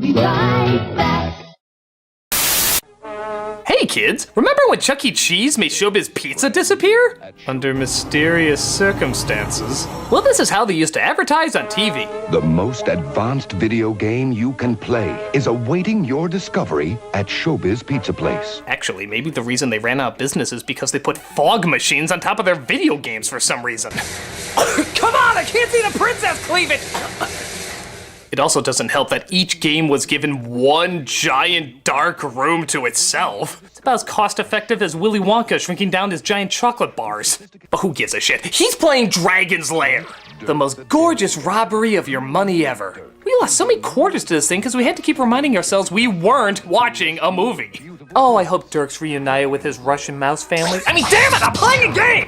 be right back. Hey kids, remember when Chuck E. Cheese made Showbiz Pizza disappear? Under mysterious circumstances. Well, this is how they used to advertise on TV. The most advanced video game you can play is awaiting your discovery at Showbiz Pizza Place. Actually, maybe the reason they ran out of business is because they put fog machines on top of their video games for some reason. Come on, I can't see the princess cleavage! It also doesn't help that each game was given one giant dark room to itself. It's about as cost-effective as Willy Wonka shrinking down his giant chocolate bars. But who gives a shit? He's playing Dragon's Lair! The most gorgeous robbery of your money ever. We lost so many quarters to this thing because we had to keep reminding ourselves we weren't watching a movie. Oh, I hope Dirk's reunited with his Russian mouse family. I mean, damn it, I'm playing a game!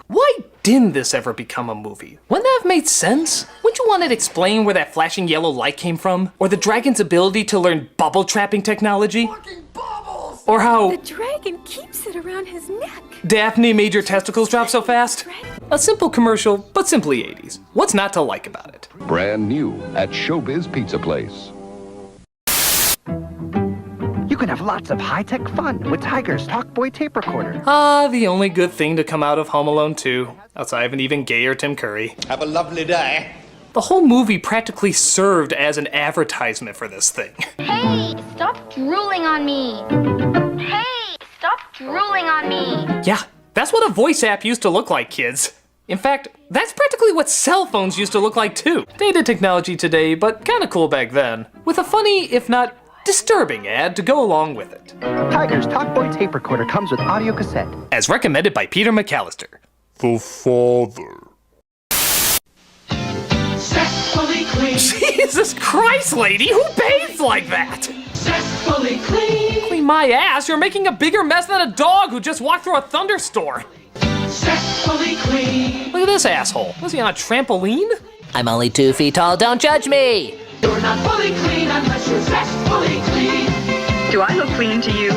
Why didn't this ever become a movie? Wouldn't that have made sense? Wouldn't you want it explained where that flashing yellow light came from? Or the dragon's ability to learn bubble trapping technology? Fucking bubbles! Or how The dragon keeps it around his neck. Daphne made your testicles drop so fast? A simple commercial, but simply 80s. What's not to like about it? Brand new at Showbiz Pizza Place. You can have lots of high-tech fun with Tiger's Talkboy tape recorder. Ah, the only good thing to come out of Home Alone 2, outside of an even gayer Tim Curry. Have a lovely day. The whole movie practically served as an advertisement for this thing. Hey, stop drooling on me. Hey, stop drooling on me. Yeah, that's what a voice app used to look like, kids. In fact, that's practically what cell phones used to look like too. Dated technology today, but kinda cool back then. With a funny, if not disturbing ad to go along with it. Tiger's Talkboy tape recorder comes with audio cassette. As recommended by Peter McAllister. The father. Zestfully clean. Jesus Christ, lady, who bathes like that? Zestfully clean. Clean my ass, you're making a bigger mess than a dog who just walked through a thunderstorm. Zestfully clean. Look at this asshole. Was he on a trampoline? I'm only 2 feet tall, don't judge me! You're not fully clean unless you're zestfully clean. Do I look clean to you?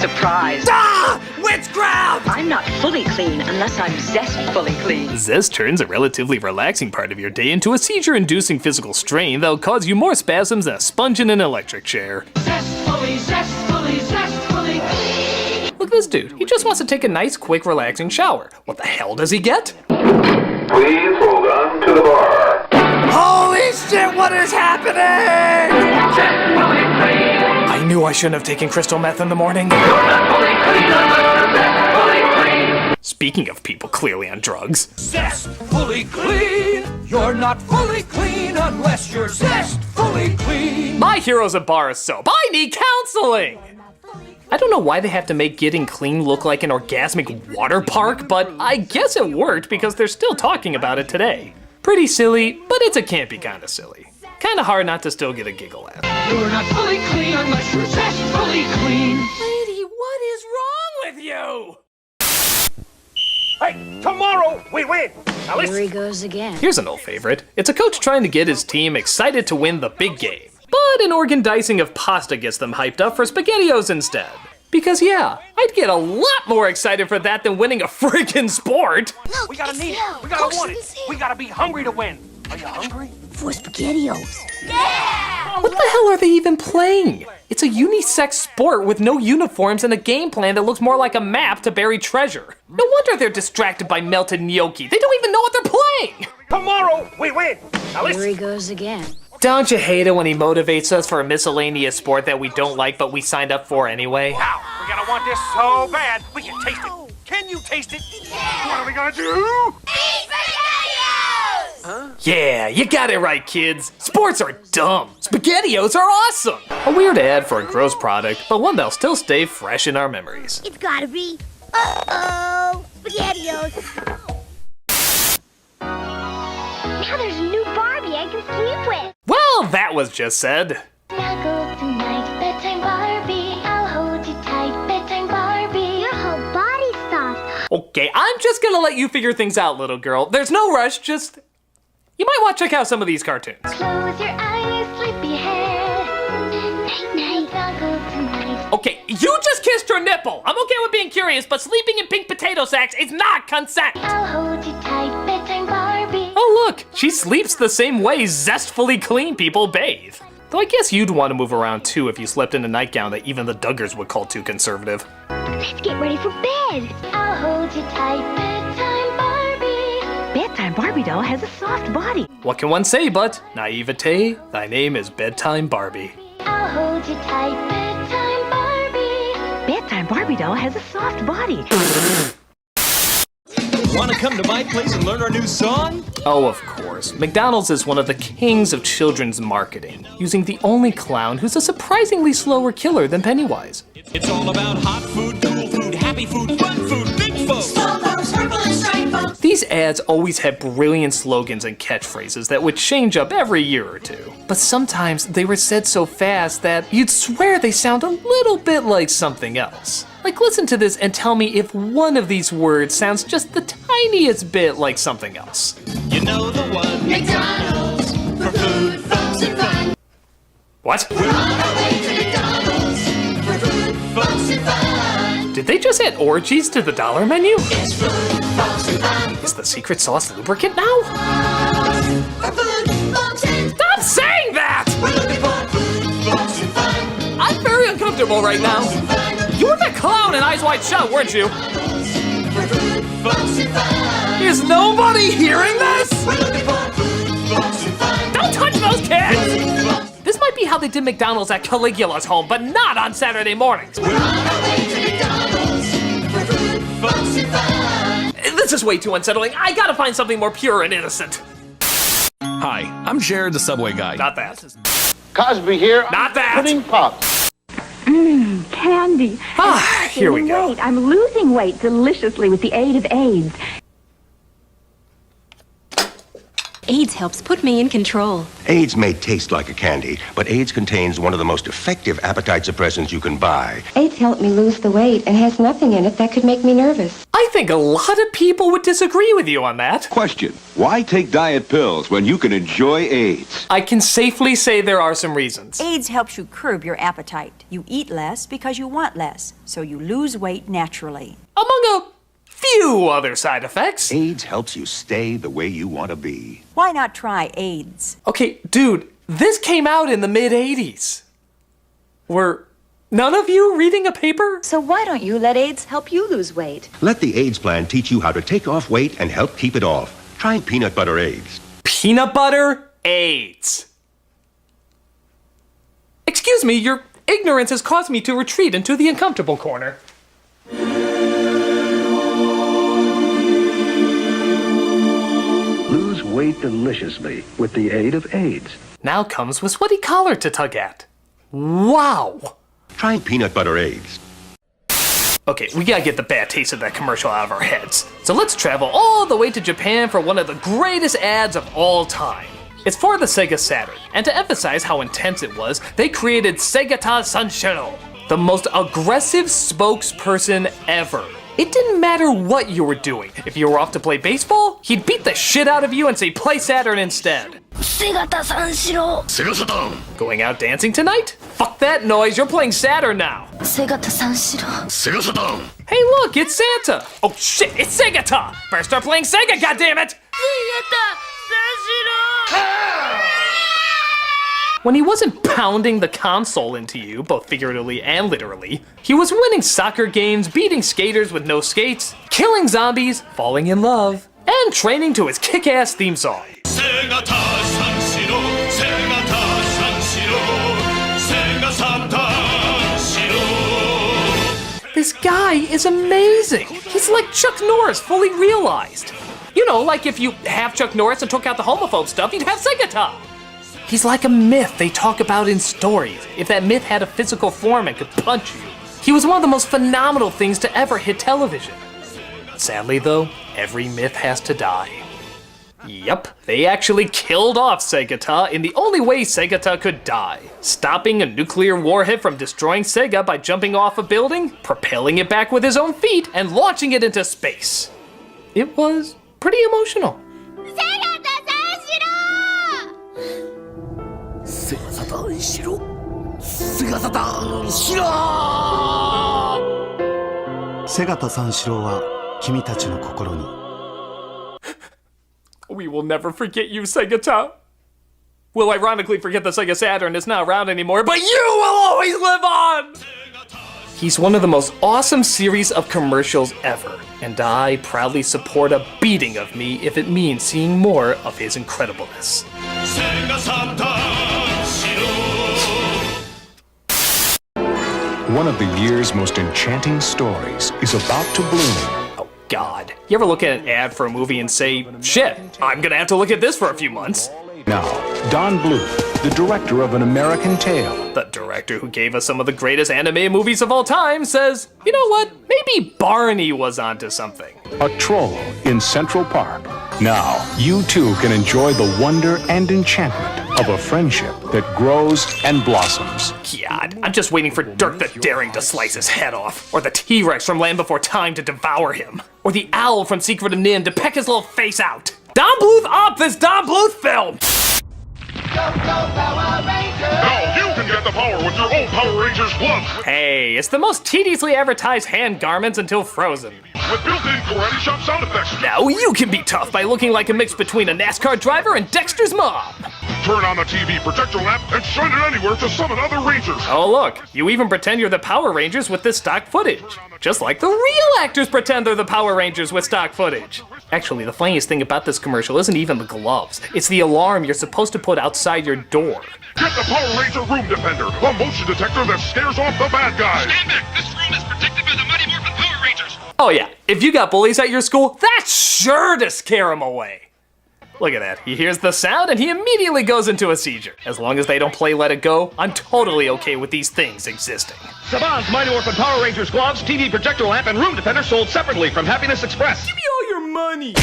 Surprise! Ah! Witchcraft! I'm not fully clean unless I'm zestfully clean. Zest turns a relatively relaxing part of your day into a seizure-inducing physical strain that'll cause you more spasms than a sponge in an electric chair. Zestfully, zestfully, zestfully clean. Look at this dude. He just wants to take a nice, quick, relaxing shower. What the hell does he get? Please hold on to the bar. Holy shit, what is happening? I knew I shouldn't have taken crystal meth in the morning. Speaking of people clearly on drugs. Zestfully clean. You're not fully clean unless you're zestfully clean. My hero's a bar of soap. I need counseling! I don't know why they have to make getting clean look like an orgasmic water park, but I guess it worked because they're still talking about it today. Pretty silly, but it's a campy kind of silly. Kinda hard not to still get a giggle at. You're not fully clean unless you're zestfully clean. Lady, what is wrong with you? Hey, tomorrow we win. Now Here listen. he goes again. Here's an old favorite. It's a coach trying to get his team excited to win the big game. But an organ dicing of pasta gets them hyped up for SpaghettiOs instead. Because yeah, I'd get a lot more excited for that than winning a freaking sport. We gotta need it. We gotta want it. We gotta be hungry to win. Are you hungry? For SpaghettiOs. What the hell are they even playing? It's a unisex sport with no uniforms and a game plan that looks more like a map to bury treasure. No wonder they're distracted by melted gnocchi. They don't even know what they're playing. Tomorrow we win. Now Here he listen. goes again. Don't you hate it when he motivates us for a miscellaneous sport that we don't like but we signed up for anyway? Wow, we're gonna want this so bad. We can taste it. Can you taste it? What are we gonna do? Yeah, you got it right, kids. Sports are dumb. SpaghettiOs are awesome. A weird ad for a gross product, but one that'll still stay fresh in our memories. It's gotta be. Uh-oh, SpaghettiOs. Now there's a new Barbie I can sleep with. Well, that was just said. Snuggle tonight, bedtime Barbie. I'll hold you tight, bedtime Barbie. Your whole body's soft. Okay, I'm just gonna let you figure things out, little girl. There's no rush, just... You might want to check out some of these cartoons. Close your eyes, sleepyhead. Night, night, snuggle tonight. Okay, you just kissed your nipple. I'm okay with being curious, but sleeping in pink potato sacks is not consent. I'll hold you tight, bedtime Barbie. Oh look, she sleeps the same way zestfully clean people bathe. Though I guess you'd want to move around too if you slept in a nightgown that even the Duggars would call too conservative. Let's get ready for bed. I'll hold you tight, bedtime Barbie. Bedtime Barbie doll has a soft body. What can one say but, naivete, thy name is Bedtime Barbie. I'll hold you tight, bedtime Barbie. Bedtime Barbie doll has a soft body. Want to come to my place and learn our new song? Oh, of course. McDonald's is one of the kings of children's marketing, using the only clown who's a surprisingly slower killer than Pennywise. It's all about hot food, cool food, happy food, fun food, big folks. These ads always had brilliant slogans and catchphrases that would change up every year or two. But sometimes they were said so fast that you'd swear they sound a little bit like something else. Like, listen to this and tell me if one of these words sounds just the tiniest bit like something else. You know the one. McDonald's for food, folks, and fun. What? We're on our way to McDonald's for food, folks, and fun. Did they just add orgies to the dollar menu? It's food, folks, and fun. Is the secret sauce lubricant now? For food, folks, and Stop saying that! we're looking for food, folks, and fun. I'm very uncomfortable right now. You were that clown in Eyes Wide Shut, weren't you? For food, folks, and fun. Is nobody hearing this? We're looking for food, folks, and fun. Don't touch those kids! This might be how they did McDonald's at Caligula's home, but not on Saturday mornings. We're on our way to McDonald's for food, folks, and fun. This is way too unsettling. I gotta find something more pure and innocent. Hi, I'm Jared, the Subway guy. Not that. Cosby here. Not that. Pudding pop. Candy. Ah, here we go. I'm losing weight deliciously with the aid of AIDS. AIDS helps put me in control. AIDS may taste like a candy, but AIDS contains one of the most effective appetite suppressants you can buy. AIDS helped me lose the weight and has nothing in it that could make me nervous. I think a lot of people would disagree with you on that. Question: why take diet pills when you can enjoy AIDS? I can safely say there are some reasons. AIDS helps you curb your appetite. You eat less because you want less, so you lose weight naturally. Among a few other side effects. AIDS helps you stay the way you want to be. Why not try AIDS? Okay, dude, this came out in the mid-'80s. Were none of you reading a paper? So why don't you let AIDS help you lose weight? Let the AIDS plan teach you how to take off weight and help keep it off. Try peanut butter AIDS. Peanut butter AIDS. Excuse me, your ignorance has caused me to retreat into the uncomfortable corner. Lose weight deliciously with the aid of AIDS. Now comes with sweaty collar to tug at. Wow. Try peanut butter AIDS. Okay, we gotta get the bad taste of that commercial out of our heads. So let's travel all the way to Japan for one of the greatest ads of all time. It's for the Sega Saturn, and to emphasize how intense it was, they created Segata Sanshiro, the most aggressive spokesperson ever. It didn't matter what you were doing. If you were off to play baseball, he'd beat the shit out of you and say play Saturn instead. Segata Sanshiro. Sega Saturn. Going out dancing tonight? Fuck that noise, you're playing Saturn now. Segata Sanshiro. Sega Saturn. Hey look, it's Santa. Oh shit, it's Segata. Better start playing Sega, goddammit. Segata Sanshiro. When he wasn't pounding the console into you, both figuratively and literally, he was winning soccer games, beating skaters with no skates, killing zombies, falling in love, and training to his kick-ass theme song. This guy is amazing. He's like Chuck Norris, fully realized. You know, like if you have Chuck Norris and took out the homophobe stuff, you'd have Segata. He's like a myth they talk about in stories. If that myth had a physical form and could punch you. He was one of the most phenomenal things to ever hit television. Sadly though, every myth has to die. Yep, they actually killed off Segata in the only way Segata could die. Stopping a nuclear warhead from destroying Sega by jumping off a building, propelling it back with his own feet, and launching it into space. It was pretty emotional. We will never forget you, Segata. will ironically forget the Sega Saturn is not around anymore, but you will always live on! He's one of the most awesome series of commercials ever, and I proudly support a beating of me if it means seeing more of his incredibleness. One of the year's most enchanting stories is about to bloom. Oh God. You ever look at an ad for a movie and say, shit, I'm gonna have to look at this for a few months? Now, Don Bluth, the director of An American Tail. The director who gave us some of the greatest anime movies of all time says, you know what, maybe Barney was onto something. A troll in Central Park. Now, you too can enjoy the wonder and enchantment of a friendship that grows and blossoms. God, I'm just waiting for Dirk the Daring to slice his head off, or the T-Rex from Land Before Time to devour him, or the owl from Secret of Nim to peck his little face out. Don Bluth up this Don Bluth film! Now you can get the power with your own Power Rangers glove. Hey, it's the most tediously advertised hand garments until Frozen. With built-in karate chop sound effects. Now you can be tough by looking like a mix between a NASCAR driver and Dexter's mom. Turn on the TV projector lamp and shine it anywhere to summon other Rangers. Oh look, you even pretend you're the Power Rangers with this stock footage. Just like the real actors pretend they're the Power Rangers with stock footage. Actually, the funniest thing about this commercial isn't even the gloves. It's the alarm you're supposed to put outside your door. Get the Power Ranger Room Defender, a motion detector that scares off the bad guys. Stand back. This room is protected by the Mighty Morphin Power Rangers. Oh yeah, if you got bullies at your school, that's sure to scare them away. Look at that, he hears the sound and he immediately goes into a seizure. As long as they don't play Let It Go, I'm totally okay with these things existing. Saban's Mighty Morphin Power Rangers gloves, TV projector lamp, and room defender sold separately from Happiness Express. Give me all your money!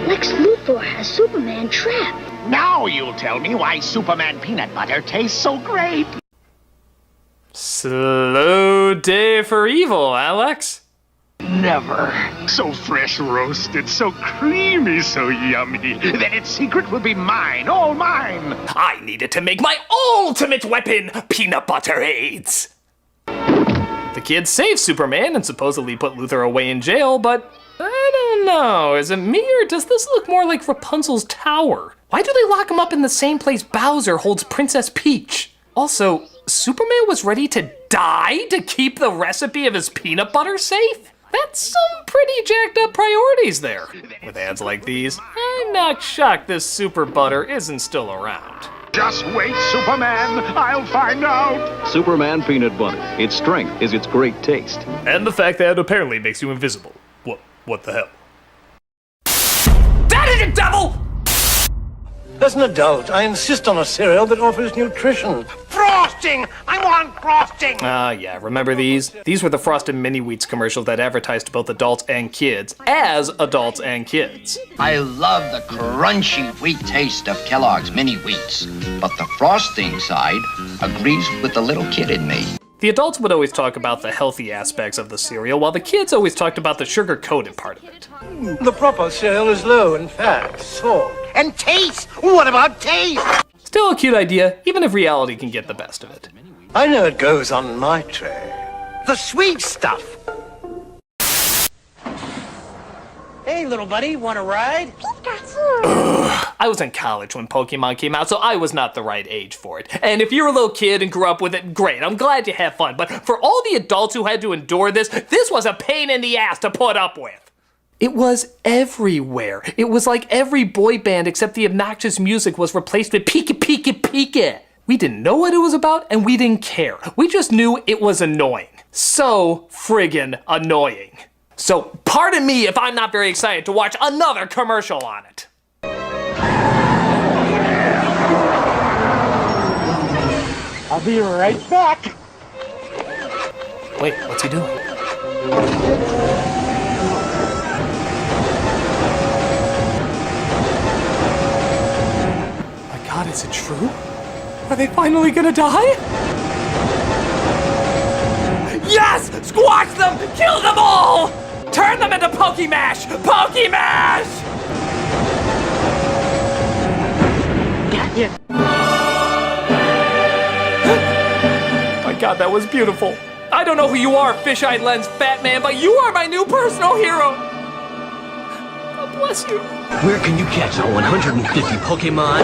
Lex Luthor has Superman trapped. Now you'll tell me why Superman peanut butter tastes so great. Slow day for evil, Alex. Never. So fresh roasted, so creamy, so yummy, that its secret will be mine, all mine. I needed to make my ultimate weapon, peanut butter aids. The kids save Superman and supposedly put Luthor away in jail, but I don't know. Is it me or does this look more like Rapunzel's tower? Why do they lock him up in the same place Bowser holds Princess Peach? Also, Superman was ready to die to keep the recipe of his peanut butter safe? That's some pretty jacked up priorities there. With ads like these, I'm not shocked this super butter isn't still around. Just wait, Superman. I'll find out. Superman peanut butter. Its strength is its great taste. And the fact that it apparently makes you invisible. What the hell? That is it, devil! As an adult, I insist on a cereal that offers nutrition. Frosting! I want frosting! Yeah, remember these? These were the Frosted Mini Wheats commercials that advertised to both adults and kids, as adults and kids. I love the crunchy wheat taste of Kellogg's Mini Wheats, but the frosting side agrees with the little kid in me. The adults would always talk about the healthy aspects of the cereal, while the kids always talked about the sugar-coated part of it. The proper cereal is low in fat, salt. And taste! What about taste? Still a cute idea, even if reality can get the best of it. I know it goes on my tray. The sweet stuff. Hey, little buddy, want a ride? I was in college when Pokemon came out, so I was not the right age for it. And if you're a little kid and grew up with it, great, I'm glad you had fun. But for all the adults who had to endure this was a pain in the ass to put up with. It was everywhere. It was like every boy band except the obnoxious music was replaced with Pika Pika Pika. We didn't know what it was about and we didn't care. We just knew it was annoying. So friggin' annoying. So pardon me if I'm not very excited to watch another commercial on it. I'll be right back. Wait, what's he doing? God, is it true? Are they finally gonna die? Yes! Squash them! Kill them all! Turn them into Pokemash! Pokemash! Got you. My God, that was beautiful. I don't know who you are, fish-eyed lens fat man, but you are my new personal hero. Bless you. Where can you catch all 150 Pokemon?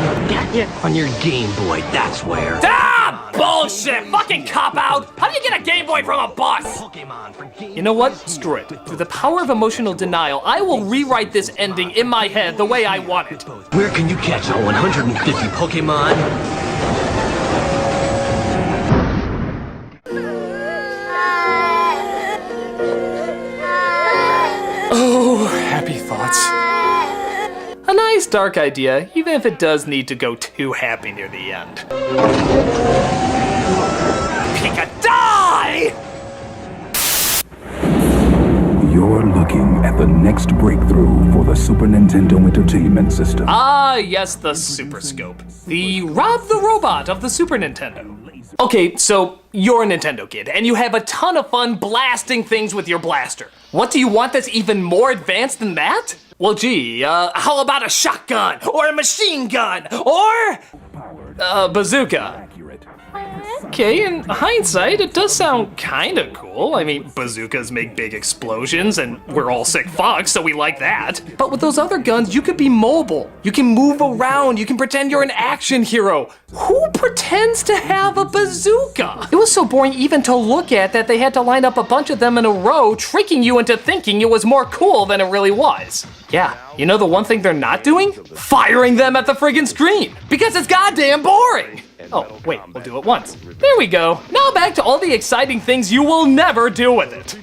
On your Game Boy, that's where. Ah! Bullshit! Fucking cop-out! How do you get a Game Boy from a bus? You know what? Screw it. Through the power of emotional denial, I will rewrite this ending in my head the way I want it. Where can you catch all 150 Pokemon? Oh, happy thoughts. A nice dark idea, even if it does need to go too happy near the end. Pick a die! You're looking at the next breakthrough for the Super Nintendo Entertainment System. Ah, yes, the Super Scope. The Rob the Robot of the Super Nintendo. Okay, so you're a Nintendo kid, and you have a ton of fun blasting things with your blaster. What do you want that's even more advanced than that? Well, gee, how about a shotgun, or a machine gun, or a bazooka? Okay, in hindsight, it does sound kinda cool. I mean, bazookas make big explosions, and we're all sick fucks, so we like that. But with those other guns, you could be mobile. You can move around, you can pretend you're an action hero. Who pretends to have a bazooka? It was so boring even to look at that they had to line up a bunch of them in a row, tricking you into thinking it was more cool than it really was. Yeah, you know the one thing they're not doing? Firing them at the friggin' screen, because it's goddamn boring. Oh, wait, we'll do it once. There we go. Now back to all the exciting things you will never do with it.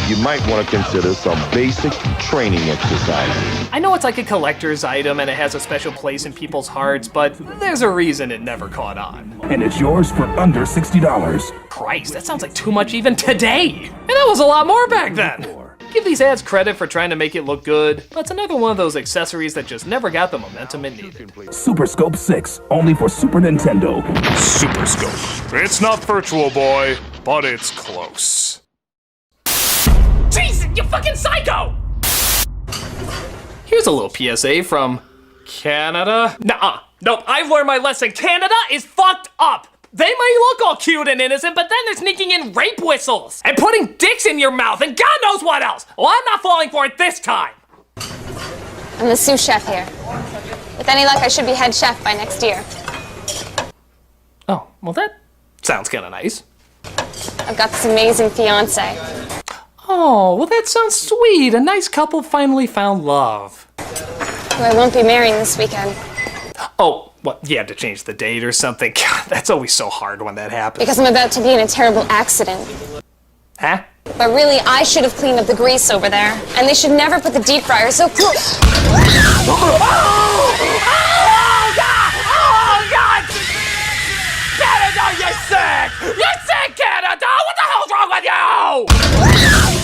You might want to consider some basic training exercises. I know it's like a collector's item and it has a special place in people's hearts, but there's a reason it never caught on. And it's yours for under $60. Christ, that sounds like too much even today. And that was a lot more back then. Give these ads credit for trying to make it look good, but it's another one of those accessories that just never got the momentum it needed. Super Scope 6, only for Super Nintendo. Super Scope. It's not Virtual Boy, but it's close. Jesus, you fucking psycho! Here's a little PSA from Canada. Nuh-uh. Nope, I've learned my lesson. Canada is fucked up. They may look all cute and innocent, but then they're sneaking in rape whistles and putting dicks in your mouth and God knows what else. Well, I'm not falling for it this time. I'm the sous chef here. With any luck, I should be head chef by next year. Oh, well that sounds kind of nice. I've got this amazing fiance. Oh, well that sounds sweet. A nice couple finally found love. Who I won't be marrying this weekend. Oh, well, you had to change the date or something. God, that's always so hard when that happens. Because I'm about to be in a terrible accident. Huh? But really, I should have cleaned up the grease over there. And they should never put the deep fryer so close. Oh, God! Oh, God! Canada, you're sick! You're sick, Canada! What the hell's wrong with you?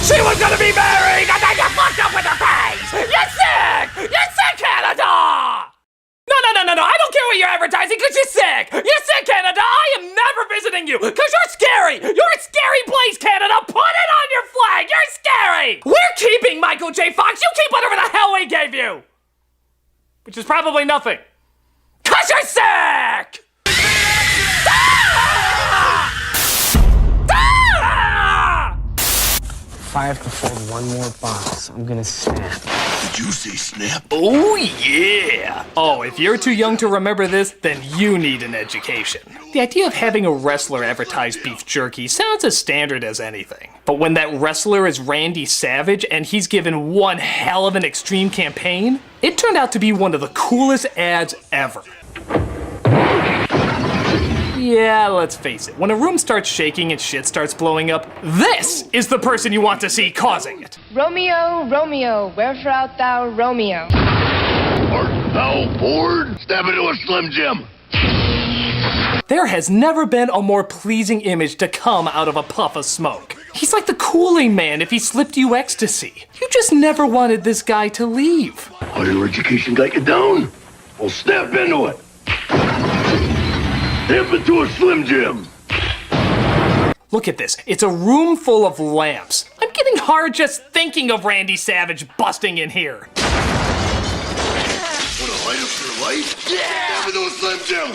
She was gonna be married, and then you fucked up with her face! You're sick! You're sick, Canada! No, I don't care what you're advertising, because you're sick! You're sick, Canada! I am never visiting you, because you're scary! You're a scary place, Canada! Put it on your flag! You're scary! We're keeping Michael J. Fox! You keep whatever the hell we gave you! Which is probably nothing. Because you're sick! If I have to fold one more box, I'm gonna snap. Did you say snap? Oh, yeah! Oh, if you're too young to remember this, then you need an education. The idea of having a wrestler advertise beef jerky sounds as standard as anything. But when that wrestler is Randy Savage and he's given one hell of an extreme campaign, it turned out to be one of the coolest ads ever. Yeah, let's face it, when a room starts shaking and shit starts blowing up, this is the person you want to see causing it. Romeo, Romeo, wherefore art thou, Romeo? Art thou bored? Step into a Slim Jim. There has never been a more pleasing image to come out of a puff of smoke. He's like the Kool-Aid Man if he slipped you ecstasy. You just never wanted this guy to leave. Higher education got you down? Well, step into it. Step into a Slim Jim. Look at this. It's a room full of lamps. I'm getting hard just thinking of Randy Savage busting in here. Want to light up your life? Yeah! Step into a Slim Jim.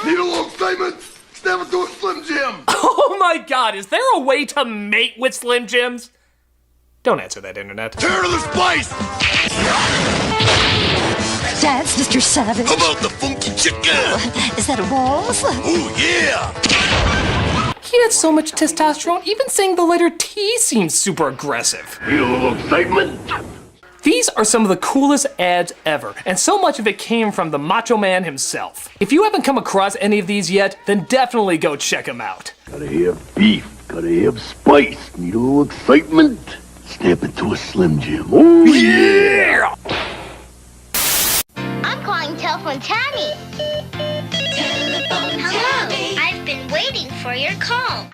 Need a little excitement? Step into God, is there a way to mate with Slim Jims? Don't answer that, Internet. Turn to the spice! Dance, Mr. Savage. How about the funky chicken? Is that a waltz? Oh, yeah! He had so much testosterone, even saying the letter T seems super aggressive. Feel a little excitement? These are some of the coolest ads ever, and so much of it came from the Macho Man himself. If you haven't come across any of these yet, then definitely go check them out. Gotta have beef, gotta have spice, need a little excitement. Snap into a Slim Jim. Oh, yeah! I'm calling Telephone Tammy. Hello. I've been waiting for your call.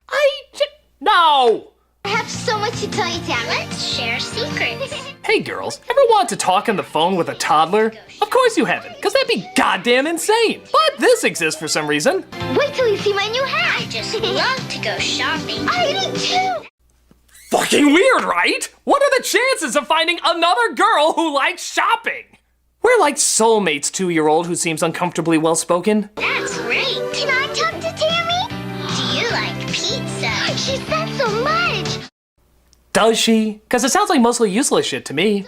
No! I have so much to tell you, Tammy. Let's share secrets. Hey girls, ever want to talk on the phone with a toddler? Of course you haven't, because that'd be goddamn insane. But this exists for some reason. Wait till you see my new hat. I just love to go shopping. I do too. Fucking weird, right? What are the chances of finding another girl who likes shopping? We're like soulmates, 2-year-old who seems uncomfortably well-spoken. That's great. Can I talk to Tammy? Do you like pizza? She said so much. Does she? Because it sounds like mostly useless shit to me.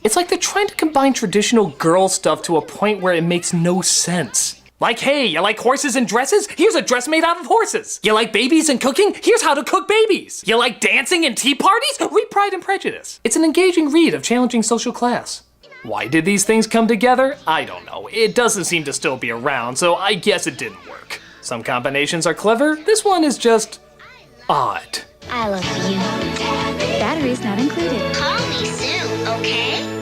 It's like they're trying to combine traditional girl stuff to a point where it makes no sense. Like, hey, you like horses and dresses? Here's a dress made out of horses. You like babies and cooking? Here's how to cook babies. You like dancing and tea parties? Read Pride and Prejudice. It's an engaging read of challenging social class. Why did these things come together? I don't know. It doesn't seem to still be around, so I guess it didn't work. Some combinations are clever. This one is just odd. I love you. Batteries not included. Call me soon, okay?